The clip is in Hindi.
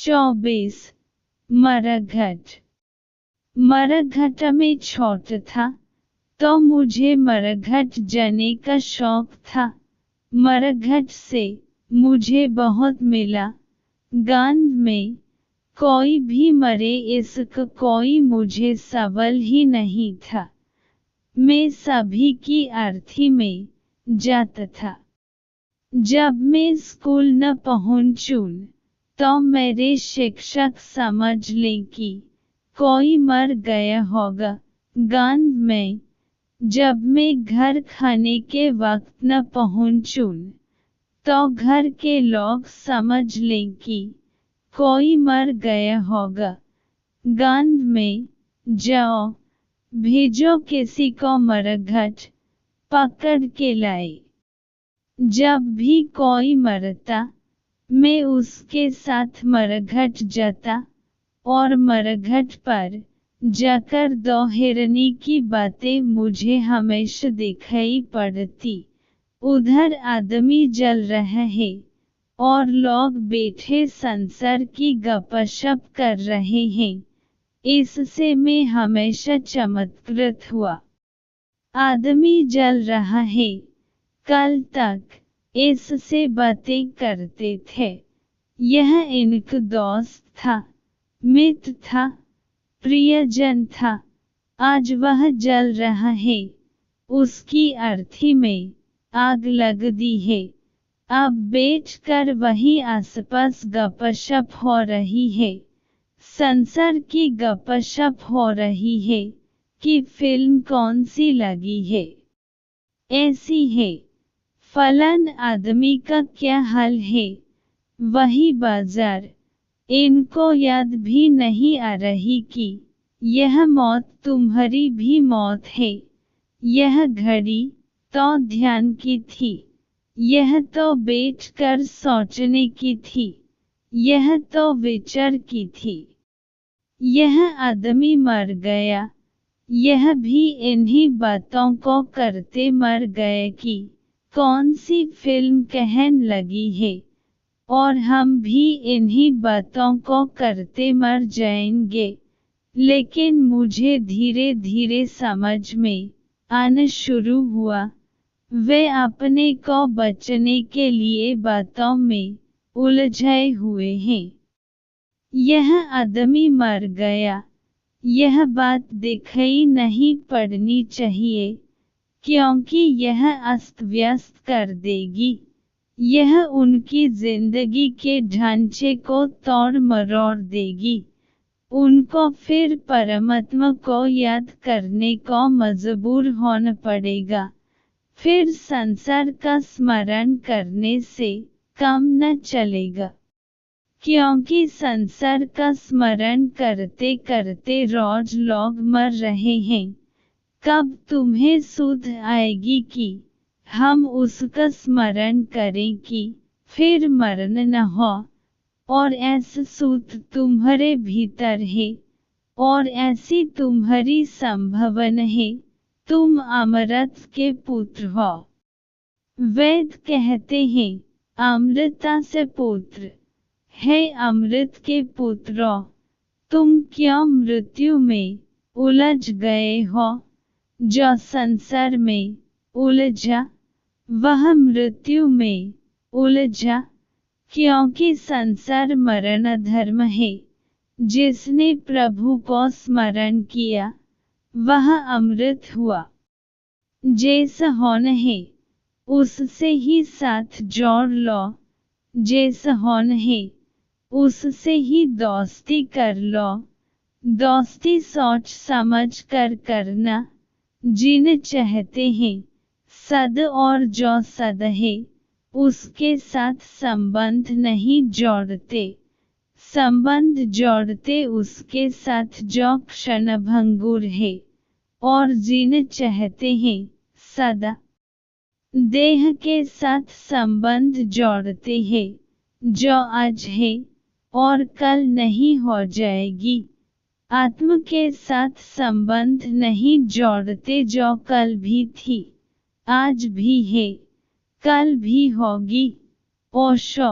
24 मरघट। मरघट में छोट था तो मुझे मरघट जाने का शौक था। मरघट से मुझे बहुत मिला। गान में कोई भी मरे इसका कोई मुझे सवाल ही नहीं था। मैं सभी की अर्थी में जाता था। जब मैं स्कूल न पहुंचूं तो मेरे शिक्षक समझ लें कि कोई मर गया होगा। गान में जब मैं घर खाने के वक्त न पहुंचूं तो घर के लोग समझ लें कि कोई मर गया होगा। गान में जाओ भेजो किसी को मरघट पकड़ के लाए। जब भी कोई मरता मैं उसके साथ मरघट जाता और मरघट पर जाकर दो हिरनी की बातें मुझे हमेशा दिखाई पड़ती। उधर आदमी जल रहा है और लोग बैठे संसार की गपशप कर रहे हैं। इससे मैं हमेशा चमत्कृत हुआ। आदमी जल रहा है, कल तक इससे बातें करते थे। यह इनका दोस्त था, मित्र था, प्रियजन था। आज वह जल रहा है, उसकी अर्थी में आग लग दी है। अब बैठकर वहीं आसपास गपशप हो रही है। संसार की गपशप हो रही है कि फिल्म कौन सी लगी है, ऐसी है, फलान आदमी का क्या हाल है, वही बाजार। इनको याद भी नहीं आ रही कि यह मौत तुम्हारी भी मौत है। यह घड़ी तो ध्यान की थी, यह तो बैठकर सोचने की थी, यह तो विचार की थी। यह आदमी मर गया, यह भी इन्हीं बातों को करते मर गए कि कौन सी फिल्म कहन लगी है, और हम भी इन्हीं बातों को करते मर जाएंगे। लेकिन मुझे धीरे धीरे समझ में आना शुरू हुआ, वे अपने को बचने के लिए बातों में उलझे हुए हैं। यह आदमी मर गया, यह बात दिखाई नहीं पड़नी चाहिए, क्योंकि यह अस्त व्यस्त कर देगी। यह उनकी जिंदगी के ढांचे को तोड़ मरोड़ देगी। उनको फिर परमात्मा को याद करने को मजबूर होना पड़ेगा। फिर संसार का स्मरण करने से काम न चलेगा, क्योंकि संसार का स्मरण करते करते रोज लोग मर रहे हैं। कब तुम्हें सुध आएगी कि हम उसका स्मरण करें कि फिर मरण न हो, और ऐसा सुध तुम्हारे भीतर है, और ऐसी तुम्हारी संभावना है। तुम अमृत के पुत्र हो। वेद कहते हैं अमृता से पुत्र है। अमृत के पुत्रों, तुम क्यों मृत्यु में उलझ गए हो? जो संसार में उलझा वह मृत्यु में उलझा, क्योंकि संसार मरण धर्म है। जिसने प्रभु को स्मरण किया वह अमृत हुआ। जैसा होना है उससे ही साथ जोड़ लो, जैसा होना है उससे ही दोस्ती कर लो। दोस्ती सोच समझ कर करना। जिन्हें चाहते हैं सद और जो सद है उसके साथ संबंध नहीं जोड़ते। संबंध जोड़ते उसके साथ जो क्षणभंगुर है, और जिन्हें चाहते हैं सदा देह के साथ संबंध जोड़ते हैं जो आज है और कल नहीं हो जाएगी। आत्मा के साथ संबंध नहीं जोड़ते जो कल भी थी, आज भी है, कल भी होगी। ओशो।